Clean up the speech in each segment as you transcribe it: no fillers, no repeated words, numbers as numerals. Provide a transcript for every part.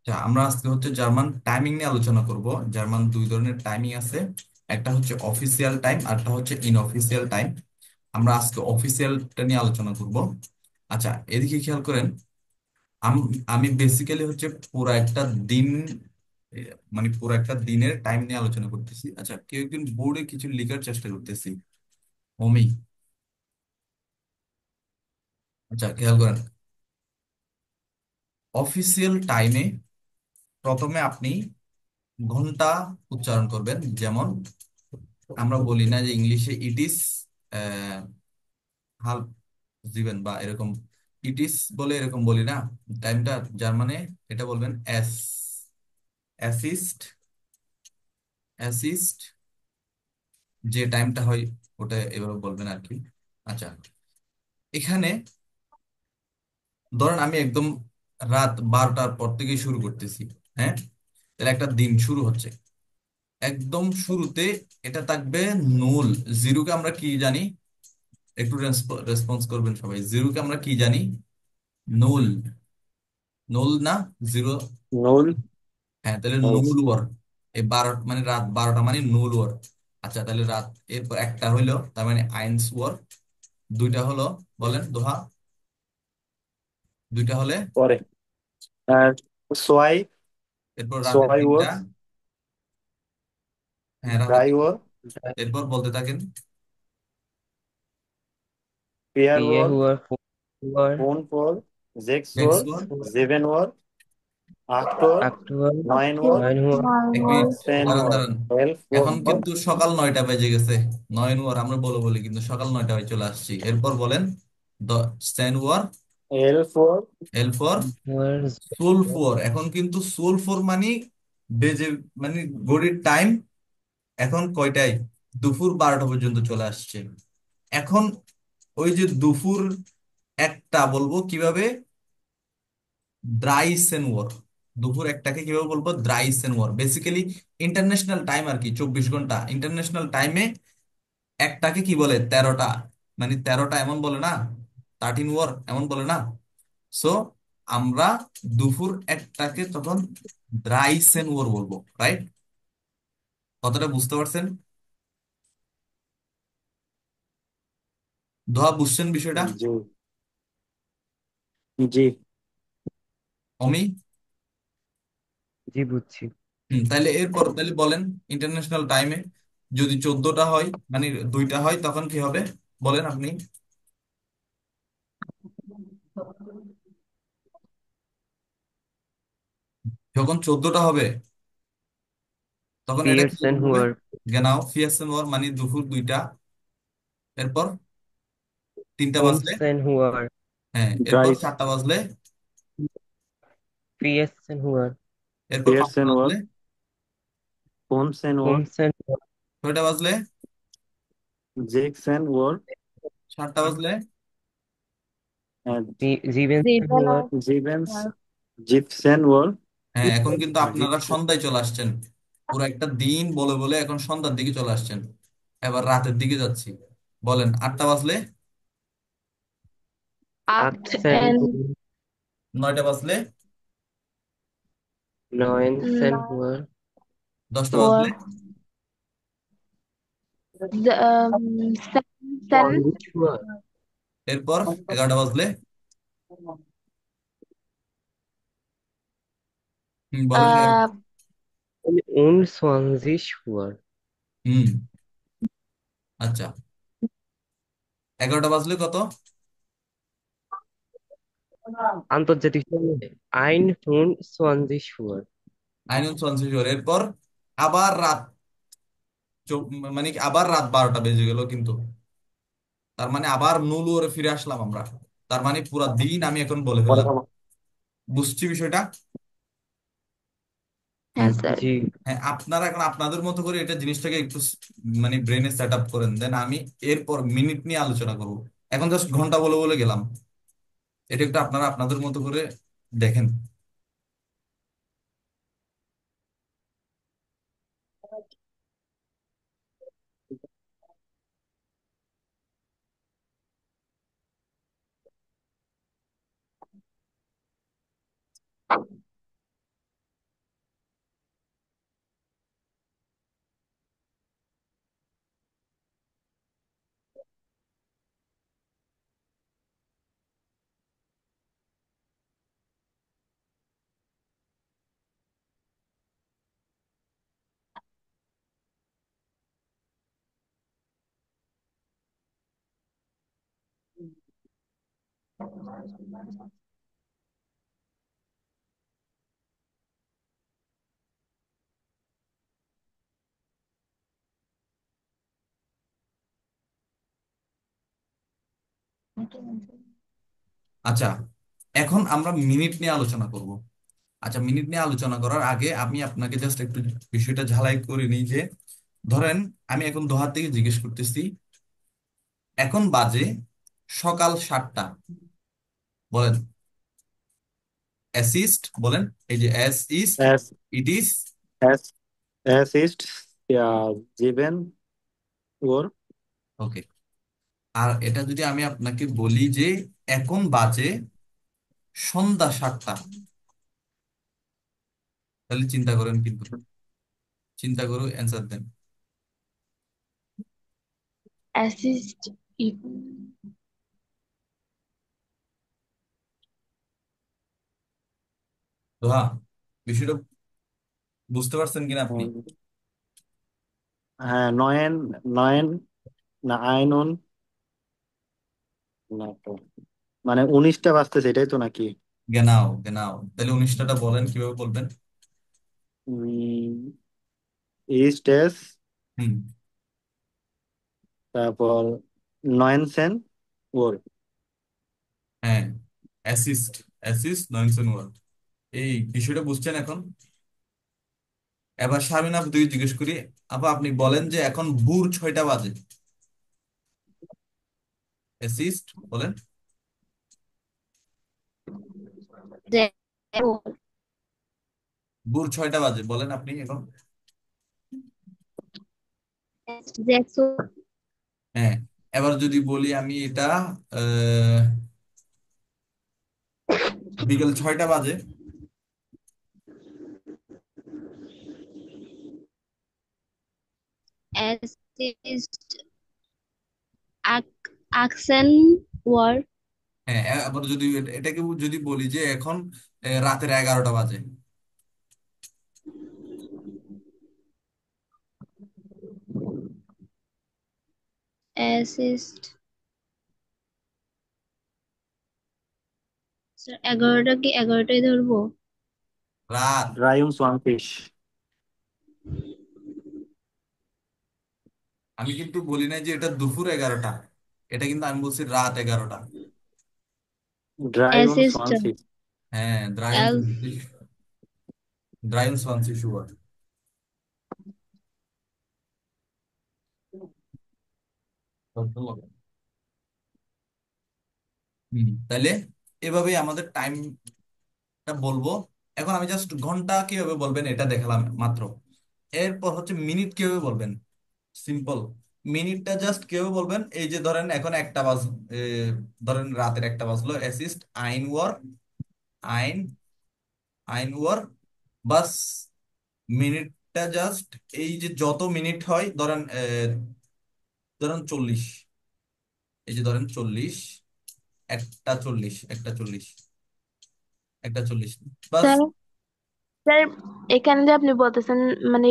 আচ্ছা, আমরা আজকে হচ্ছে জার্মান টাইমিং নিয়ে আলোচনা করব। জার্মান দুই ধরনের টাইমিং আছে, একটা হচ্ছে অফিসিয়াল টাইম আর একটা হচ্ছে ইনঅফিসিয়াল টাইম। আমরা আজকে অফিসিয়ালটা নিয়ে আলোচনা করব। আচ্ছা, এদিকে খেয়াল করেন। আমি বেসিক্যালি হচ্ছে পুরো একটা দিন, এ, মানে পুরো একটা দিনের টাইম নিয়ে আলোচনা করতেছি। আচ্ছা, কেউ একদিন বোর্ডে কিছু লেখার চেষ্টা করতেছি। অমি, আচ্ছা খেয়াল করেন। অফিসিয়াল টাইমে প্রথমে আপনি ঘন্টা উচ্চারণ করবেন। যেমন আমরা বলি না যে ইংলিশে ইট ইজ হাল জিবেন বা এরকম, ইট ইজ বলে এরকম বলি না টাইমটা। জার্মানে এটা বলবেন অ্যাসিস্ট অ্যাসিস্ট, যে টাইমটা হয় ওটা এভাবে বলবেন আর কি। আচ্ছা, এখানে ধরেন আমি একদম রাত 12টার পর থেকে শুরু করতেছি। হ্যাঁ, তাহলে একটা দিন শুরু হচ্ছে একদম শুরুতে। এটা থাকবে নুল। জিরোকে আমরা কি জানি? একটু রেসপন্স করবেন সবাই। জিরোকে আমরা কি জানি? নুল। নুল না? জিরো। নুল। হ্যাঁ, তাহলে নুল ওয়ার। এই 12 মানে রাত 12টা মানে নুল ওয়ার। আচ্ছা, তাহলে রাত এরপর একটা হইলো, তার মানে আইনস ওয়ার। দুইটা হলো, বলেন দোহা। দুইটা হলে পরে আর সোয়াই এরপর রাতের সোয়াই ওর তিনটা। হ্যাঁ, রাতের ড্রাই তিনটা। ওর এরপর বলতে থাকেন। পেয়ার Vier ওর Uhr, 5 Uhr, ফোন ওর জেক্স ওর নেক্সট ওয়ার। জেভেন ওর আট ওর 8 Uhr, নয়ন ওর 9 Uhr, এক Marvel, মিনিট, টেন দাঁড়ান ওর দাঁড়ান। এলফ এখন ওর কিন্তু সকাল 9টা বেজে গেছে। 9 ওয়ার আমরা বলে বলি, কিন্তু সকাল 9টা হয়ে চলে আসছি। এরপর বলেন সেন ওয়ার। এলফ ওর এল ফর 5 Uhr, 6 Uhr, সুলফোর। এখন কিন্তু সুলফোর মানে বেজে, মানে ঘড়ির টাইম এখন কয়টায়? দুপুর 12টা পর্যন্ত চলে আসছে। এখন ওই যে দুপুর একটা বলবো কিভাবে? দ্রাইসেন ওয়ার। দুপুর একটাকে কিভাবে বলবো? দ্রাইসেন ওয়ার। বেসিক্যালি ইন্টারন্যাশনাল টাইম আর কি, 24 ঘন্টা। ইন্টারন্যাশনাল টাইমে একটাকে কি বলে? 13টা। মানে 13টা এমন বলে না, 13 ওয়ার এমন বলে না। সো আমরা দুপুর একটাকে তখন দ্রাইসেন ওয়ার বলবো, রাইট? কতটা বুঝতে পারছেন? দোহা, বুঝছেন বিষয়টা? জি জি অমি, জি বুঝছি। তাইলে এরপর তাইলে বলেন, ইন্টারন্যাশনাল টাইমে যদি 14টা হয়, মানে দুইটা হয়, তখন কি হবে? বলেন আপনি। যখন 14টা হবে তখন এটা কি 14 হবে? Uhr, গেনাও ফিয়াসেন ওয়ার মানে দুপুর 2টা। এরপর 3টা বাজলে, 15 Uhr, হ্যাঁ এরপর ড্রাইস 4টা বাজলে, 14 Uhr, এরপর 5টা পিয়ারসেন ওর বাজলে, ফোনসেন ওর 15 Uhr, 6টা বাজলে, জেকসেন ওর 7টা বাজলে। 17 Raven Uhr, of জিভেন্স Marvel, জিপসেন ওর হ্যাঁ, এখন কিন্তু আপনারা জিতছে সন্ধ্যায় চলে আসছেন। পুরো একটা দিন বলে বলে এখন সন্ধ্যার দিকে চলে আসছেন। এবার রাতের দিকে যাচ্ছি। বলেন 8টা বাজলে, 8 18 and Uhr, 9টা বাজলে, 19 9 Uhr, 10টা বাজলে, or the 7 20 Uhr, এরপর 11টা বাজলে। বলেন uh 21 Uhr, হুম। আচ্ছা, 11টা বাজলে কত? আন্তর্জাতিক সময় 21 Uhr, 21 এরপর আবার রাত, মানে কি আবার রাত 12টা বেজে গেল কিন্তু। তার মানে আবার নুল ওরে ফিরে আসলাম আমরা। তার মানে পুরা দিন আমি এখন বলে পরে ফেললাম। খাবো। বুঝছি বিষয়টা? answer. জি। হ্যাঁ, আপনারা এখন আপনাদের মতো করে এটা জিনিসটাকে একটু মানে ব্রেনে সেট আপ করেন, দেন আমি এরপর মিনিট নিয়ে আলোচনা করব। এখন জাস্ট ঘন্টা বলে বলে গেলাম। এটা একটু আপনারা আপনাদের মতো করে দেখেন। আচ্ছা, এখন আমরা মিনিট নিয়ে আলোচনা করব। আচ্ছা, মিনিট নিয়ে আলোচনা করার আগে আমি আপনাকে জাস্ট একটু বিষয়টা ঝালাই করে নিই যে, ধরেন আমি এখন দোহার থেকে জিজ্ঞেস করতেছি, এখন বাজে সকাল 7টা, বলেন অ্যাসিস্ট বলেন, এই যে assist, as it is. as assist given or okay, আর এটা যদি আমি আপনাকে বলি যে এখন বাজে সন্ধ্যা 7টা, তাহলে চিন্তা করেন, কিন্তু চিন্তা করে অ্যান্সার দেন। assist দোহা, বিষয়টা বুঝতে পারছেন কিনা আপনি? হ্যাঁ, নয়ন নয়ন না আইনুন, না তো, মানে 19টা বাজতেছে এটাই তো নাকি? গেনাও গেনাও, তাহলে 19টাটা বলেন, কিভাবে বলবেন? ইস্ট এস, হুম, তারপর নয়ন সেন ওর। হ্যাঁ, অ্যাসিস্ট, অ্যাসিস্ট নয়নসেন ওয়ার্ড। এই বিষয়টা বুঝছেন এখন? এবার শারমিন আপু তুই জিজ্ঞেস করি, আপা আপনি বলেন যে এখন ভোর 6টা বাজে, অ্যাসিস্ট বলেন। ভোর 6টা বাজে বলেন আপনি এখন। Jackson হ্যাঁ, এবার যদি বলি আমি এটা আহ, বিকেল 6টা বাজে, assist accent word হ্যাঁ, আবার যদি এটাকে যদি বলি যে এখন রাতের 11টা বাজে, assist 11টা কি 11টাই ধরবো? রাত। রায়ুম সোয়ানফিশ। আমি কিন্তু বলি নাই যে এটা দুপুর 11টা, এটা কিন্তু আমি বলছি রাত 11টা। ড্রাইউন assist সোয়ানফিশ। হ্যাঁ, দ্রায়ন L দ্রায়ন ফ্রান্সিস ওয়ার্ড। তাহলে এভাবেই আমাদের টাইমটা বলবো। এখন আমি জাস্ট ঘন্টা কিভাবে বলবেন এটা দেখালাম মাত্র। এরপর হচ্ছে মিনিট কিভাবে বলবেন, সিম্পল। মিনিটটা জাস্ট কিভাবে বলবেন, এই যে ধরেন এখন একটা ধরেন রাতের 1টা বাজলো, অ্যাসিস্ট আইন ওয়ার, আইন আইন ওয়ার বাস। মিনিটটা জাস্ট এই যে যত মিনিট হয় ধরেন ধরেন 40, এই যে ধরেন 40, 1টা 40, 1টা 40, 1টা 40 বাস। স্যার স্যার এখানে যে আপনি বলতেছেন মানে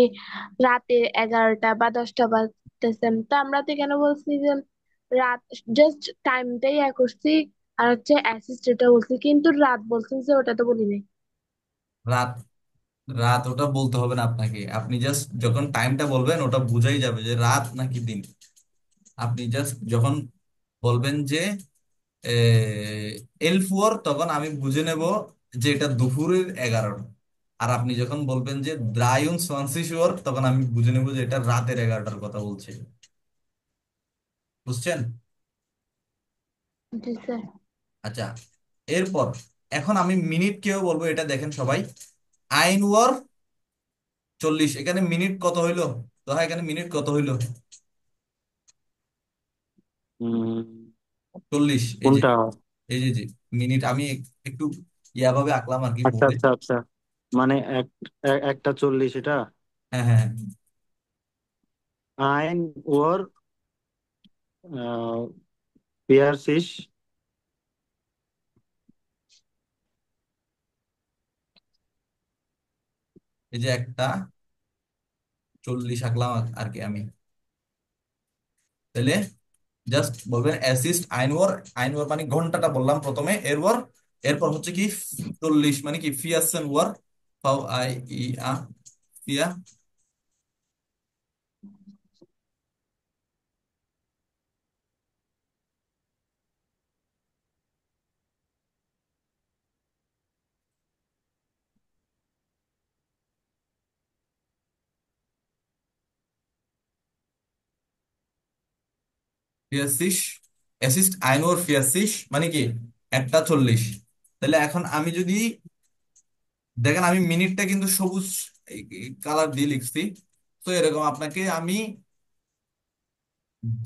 রাতে 11টা বা 10টা বাজতেছেন, তো আমরা তো এখানে বলছি যে রাত, জাস্ট টাইমটাই করছি, আর হচ্ছে অ্যাসিস্টটা বলছি, কিন্তু রাত বলছেন যে ওটা তো বলি নাই। রাত, রাত ওটা বলতে হবে না আপনাকে, আপনি জাস্ট যখন টাইমটা বলবেন ওটা বুঝাই যাবে যে রাত নাকি দিন। আপনি জাস্ট যখন বলবেন যে এল4, তখন আমি বুঝে নেব যে এটা দুপুরের 11টা। আর আপনি যখন বলবেন যে দ্রায়ুন সোয়ানসিসুয়ার, তখন আমি বুঝে নেব যে এটা রাতের 11টার কথা বলছে। বুঝছেন? জি স্যার। আচ্ছা, এরপর এখন আমি মিনিট কেউ বলবো, এটা দেখেন সবাই। আইন ওয়ার 40, এখানে মিনিট কত হইলো? তো হ্যাঁ, এখানে মিনিট কত হইলো? উম, 40, এই যে, কোনটা? এই যে যে মিনিট আমি একটু ইয়াভাবে আঁকলাম আর কি আচ্ছা বোর্ডে। আচ্ছা আচ্ছা, মানে একটা 40 এটা। হ্যাঁ হ্যাঁ হ্যাঁ, আইন ওর পিয়ারসিস। এই যে 1টা 40 আঁকলাম আর কি আমি। তাহলে জাস্ট বলবেন অ্যাসিস্ট আইনওয়ার। আইনওয়ার মানে ঘন্টাটা বললাম প্রথমে, এরপর এরপর হচ্ছে কি 40 মানে কি ফিয়াসেন ওয়ার, ফাও I E a Fiya ফিয়াসিস, assist আইনওয়ার ফিয়াসিস মানে কি 1টা 40। তাহলে এখন আমি যদি দেখেন, আমি মিনিটটা কিন্তু সবুজ কালার দিয়ে লিখছি। তো এরকম আপনাকে আমি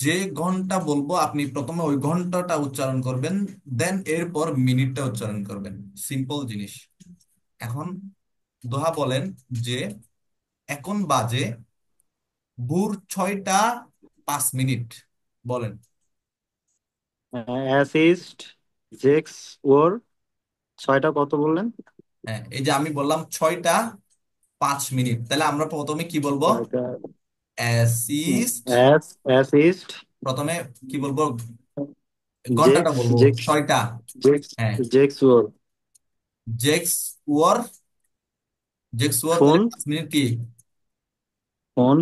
যে ঘন্টা বলবো আপনি প্রথমে ওই ঘন্টাটা উচ্চারণ করবেন, দেন এরপর মিনিটটা উচ্চারণ করবেন। সিম্পল জিনিস। এখন দোহা বলেন যে এখন বাজে ভোর 6টা 5 মিনিট। বলেন। অ্যাসিস্ট জেক্স ওর, ছয়টা কত বললেন? হ্যাঁ, এই যে আমি বললাম 6টা 5 মিনিট, তাহলে আমরা প্রথমে কি বলবো? ছয়টা। অ্যাসিস্ট, অ্যাসিস্ট প্রথমে কি বলবো? ঘন্টাটা জেক্স বলবো জেক্স 6টা। জেক্স হ্যাঁ, জেক্স ওর জেক্স ওয়ার, জেক্স ওয়ার তাহলে ফোন 5 মিনিট কি ফোন।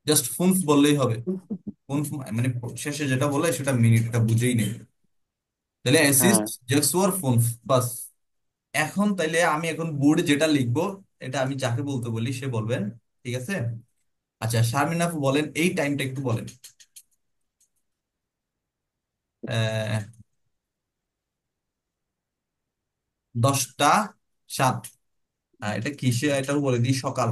জাস্ট ফুনফ বললেই হবে। ফুনফ মানে শেষে যেটা বলে সেটা মিনিটটা বুঝেই নেই। তাহলে হ্যাঁ, অ্যাসিস্ট জেক্স ওয়ার ফুনফ বাস। এখন তাইলে আমি এখন বোর্ডে যেটা লিখবো এটা আমি যাকে বলতে বলি সে বলবেন। ঠিক আছে? আচ্ছা, শারমিন আপু বলেন এই টাইমটা একটু বলেন। 10টা 7। এটা কিসে, এটাও বলে দিই সকাল।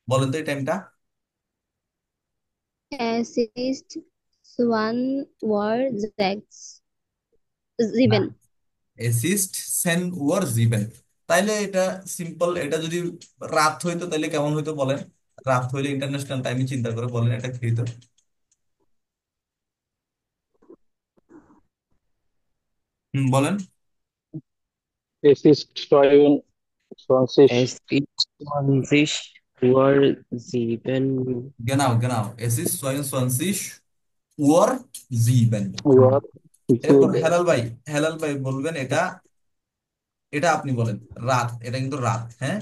বলেন তো এই টাইমটা। Es ist 2 Uhr 6. না, 7. এসিস্ট সেন ওয়ার জিবেন। তাইলে এটা সিম্পল। এটা যদি রাত হইতো তাইলে কেমন হইতো বলেন? রাত হইলে ইন্টারন্যাশনাল টাইমে চিন্তা করে বলেন এটা কি হইতো? বলেন। Es ist 22. Es ist 20:07. গেনাও গেনাও, এসিস্ট 22 ওয়ার জিবেন। Uhr এরপর 7. হেলাল ভাই, হেলাল ভাই বলবেন এটা, এটা আপনি বলেন রাত। এটা কিন্তু রাত, হ্যাঁ।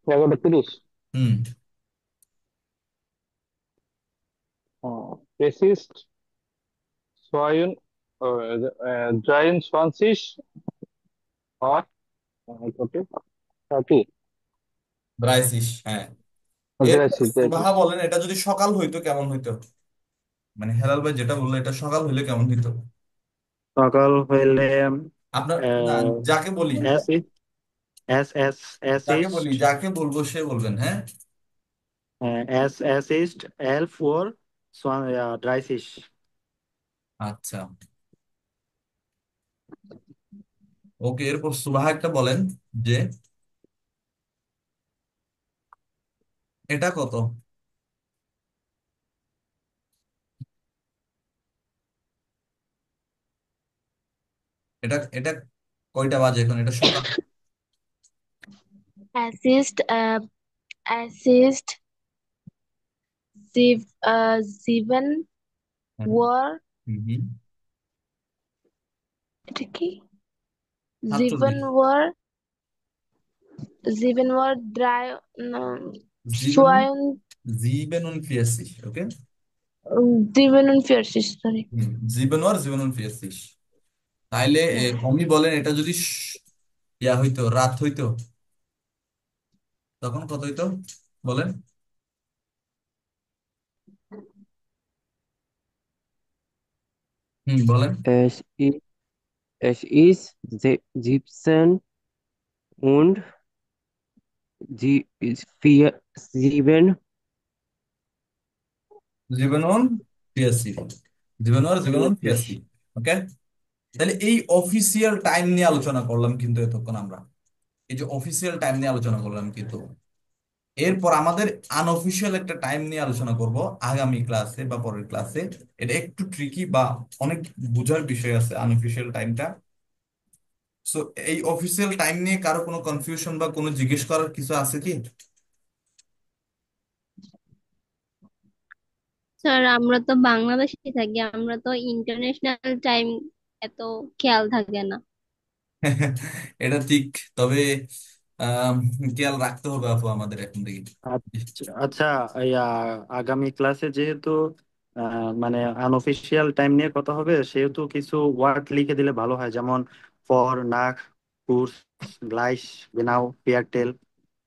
11:30. হুম। Es ist 23 Uhr 30. ব্রাইসিস, হ্যাঁ। এরপর 30. সুবাহা বলেন এটা যদি সকাল হইতো কেমন হইতো? মানে হেলাল ভাই যেটা বললো এটা সকাল হইলে কেমন হইতো? সকাল হইলে আপনার না, যাকে বলি, অ্যাসিস্ট এস এস যাকে বলি, অ্যাসিস্ট যাকে বলবো সে বলবেন, হ্যাঁ। অ্যাসিস্ট এলফ ওর ড্রাইসিস। আচ্ছা, ওকে। এরপর সুবাহা একটা বলেন যে এটা কত? এটা এটা কয়টা বাজে এখন? এটা সকাল। অ্যাসিস্ট অ্যাসিস্ট জিভেন হ্যাঁ। ওয়ার, হুম হুম। এটা কি? জিভেন 47। ওয়ার, জিভেন ওয়ার ড্রাই, জিবেনুন, সোয়াইন, জিবেনুন ফিয়াসিস, ওকে। জিভেনুন ফিয়ারসিস, সরি। জিবেনুন ফিয়াসিস। তাইলে অমি বলেন এটা যদি ইয়া হইতো, রাত হইতো তখন কত হইতো? বলেন। বলেন। Es ist, es ist 17:07. জীবনুন ফিয়াসি, জীবনুন ফিয়াসি, Richtig. ওকে। তাহলে এই অফিসিয়াল টাইম নিয়ে আলোচনা করলাম কিন্তু এতক্ষণ আমরা। এই যে অফিসিয়াল টাইম নিয়ে আলোচনা করলাম কিন্তু, এরপর আমাদের আনঅফিসিয়াল একটা টাইম নিয়ে আলোচনা করব আগামী ক্লাসে বা পরের ক্লাসে। এটা একটু ট্রিকি বা অনেক বোঝার বিষয় আছে আনঅফিসিয়াল টাইমটা। সো এই অফিসিয়াল টাইম নিয়ে কারো কোনো কনফিউশন বা কোনো জিজ্ঞেস করার কিছু আছে কি? স্যার আমরা তো বাংলাদেশে থাকি, আমরা তো ইন্টারন্যাশনাল টাইম এত খেয়াল থাকে না। এটা ঠিক, তবে আম, খেয়াল রাখতে হবে আপু আমাদের এখন থেকে। আচ্ছা আচ্ছা, এই আগামী ক্লাসে যেহেতু মানে আনঅফিসিয়াল টাইম নিয়ে কথা হবে, সেহেতু কিছু ওয়ার্ড লিখে দিলে ভালো হয়, যেমন ফর, নাক, কুর্স, গ্লাইস, গেনাও, পিয়ারটেল,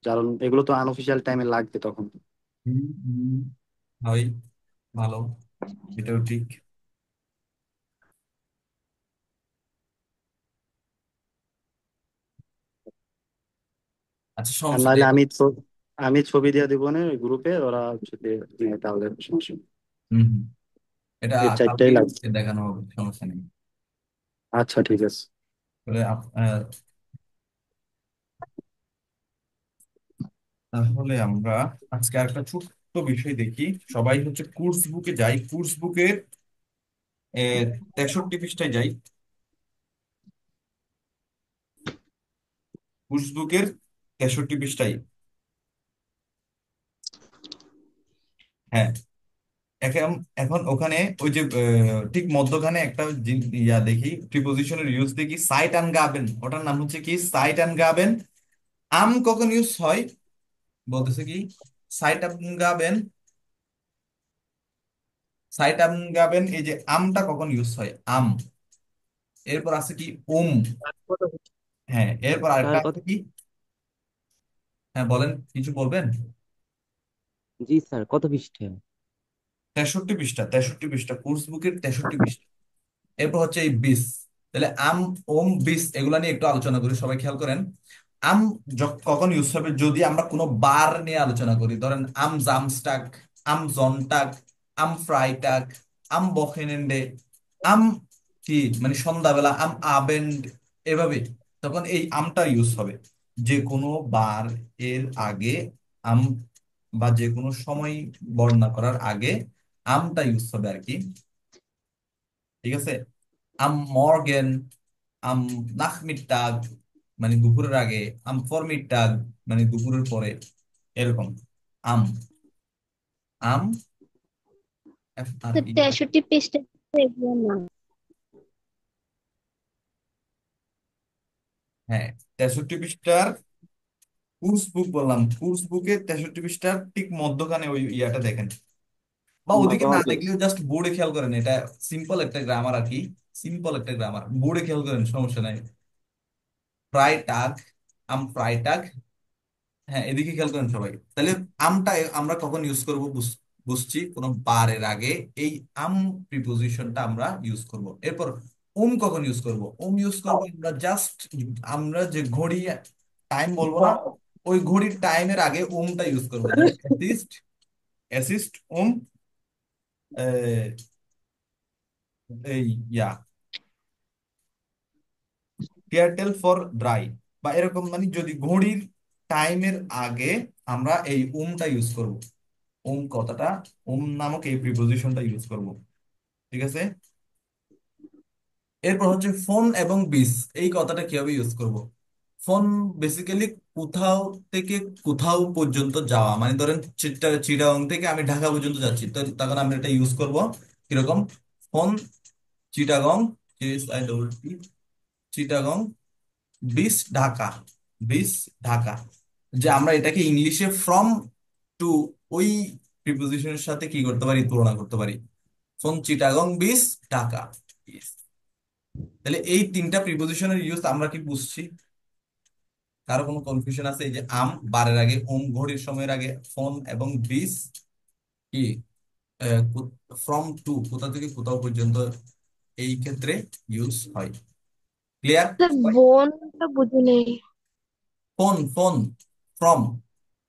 কারণ এগুলো তো আনঅফিসিয়াল টাইমে লাগবে তখন। হুম, হুম, হয়, ভালো, এটাও ঠিক। আচ্ছা, আর সমস্যা নেই। নাহলে আমি ছবি দিয়ে দিব না গ্রুপে, ওরা যদি নেয় তাহলে সমস্যা নেই। হুম, হুম, এটা এই কালকে চারটাই লাগবে। দেখানো হবে, সমস্যা নেই। আচ্ছা ঠিক আছে। তাহলে তাহলে আমরা আজকে একটা ছোট্ট বিষয় দেখি। সবাই হচ্ছে কোর্স বুকে যাই, কোর্স বুকের 63 পৃষ্ঠায় যাই, কোর্স বুকের 63 পৃষ্ঠায়। হ্যাঁ, এখন এখন ওখানে ওই যে ঠিক মধ্যখানে একটা ইয়া দেখি, প্রিপোজিশনের ইউজ দেখি, সাইট আন গাবেন, ওটার নাম হচ্ছে কি সাইট আন গাবেন। আম কখন ইউজ হয় বলতেছে কি, সাইট আন গাবেন, সাইট আন গাবেন, এই যে আমটা কখন ইউজ হয়, আম। এরপর আছে কি হ্যাঁ, এরপর আরেকটা স্যার কত? আছে কি, হ্যাঁ বলেন, কিছু বলবেন। জি স্যার, কত পৃষ্ঠা? 63 পৃষ্ঠা, 63 পৃষ্ঠা, কোর্স বুকের 63 পৃষ্ঠা। এরপর হচ্ছে এই বিস। তাহলে আম, ওম, বিস এগুলা নিয়ে একটু আলোচনা করি, সবাই খেয়াল করেন। আম কখন ইউজ হবে যদি আমরা কোনো বার নিয়ে আলোচনা করি, ধরেন আম জামস্টাক, আম জনটাক, আম ফ্রাইটাক, আম বকেনেন্ডে, আম কি মানে সন্ধ্যাবেলা, আম আবেন্ড, এভাবে। তখন এই আমটা ইউজ হবে যে কোনো বার এর আগে, আম বা যে কোনো সময় বর্ণনা করার আগে আমটা ইউজ হবে আর কি। ঠিক আছে, আম মর্গেন, আম নাখমিত্তাগ মানে দুপুরের আগে, আম ফরমিত্তাগ মানে দুপুরের পরে, এরকম। আম, আম, এফ আর তো ই। 63 পৃষ্ঠা এগুলো না। হ্যাঁ, 63 পৃষ্ঠার কোর্স বুক বললাম, কোর্স বুকে 63 পৃষ্ঠার ঠিক মধ্যখানে ওই ইয়াটা দেখেন, বা ওদিকে আল্লাহ না হাফিজ। দেখলেও জাস্ট বোর্ডে খেয়াল করেন, এটা সিম্পল একটা গ্রামার আর কি, সিম্পল একটা গ্রামার, বোর্ডে খেয়াল করেন, সমস্যা নাই। ফ্রাইটাগ, আম ফ্রাইটাগ, হ্যাঁ এদিকে খেয়াল করেন সবাই। তাহলে আমটা আমরা কখন ইউজ করব বুঝছি, কোনো বারের আগে এই আম প্রিপোজিশনটা আমরা ইউজ করব। এরপর কখন ইউজ করব, ইউজ করব আমরা জাস্ট, আমরা যে ঘড়ি টাইম বলবো না, ওই ঘড়ির টাইমের আগে টা ইউজ করব, যেমন অ্যাসিস্ট, অ্যাসিস্ট ওম, এই ইয়া এয়ারটেল ফর ড্রাই, বা এরকম, মানে যদি ঘড়ির টাইমের আগে আমরা এই টা ইউজ করব, কথাটা, নামক এই প্রিপোজিশনটা ইউজ করব। ঠিক আছে, এরপর হচ্ছে ফোন এবং বিস, এই কথাটা কিভাবে ইউজ করব। ফোন বেসিক্যালি কোথাও থেকে কোথাও পর্যন্ত যাওয়া, মানে ধরেন চিটাগং থেকে আমি ঢাকা পর্যন্ত যাচ্ছি, তো তখন আমরা এটা ইউজ করব কিরকম, ফোন চিটাগং, চিটাগং বিস ঢাকা, বিস ঢাকা। যে আমরা এটাকে ইংলিশে ফ্রম টু, ওই প্রিপোজিশনের সাথে কি করতে পারি, তুলনা করতে পারি, ফ্রম চিটাগং বিস ঢাকা। Yes. তাহলে এই 3টা প্রিপোজিশনের ইউজ আমরা কি বুঝছি, কারো কোনো কনফিউশন আছে? এই যে আম বারের আগে, ঘড়ির সময়ের আগে, ফোন এবং বিস কি ফ্রম টু কোথা থেকে কোথাও পর্যন্ত, এই ক্ষেত্রে ইউজ হয়। ক্লিয়ার? স্যার বোনটা বুঝি নেই। Phone, phone, from,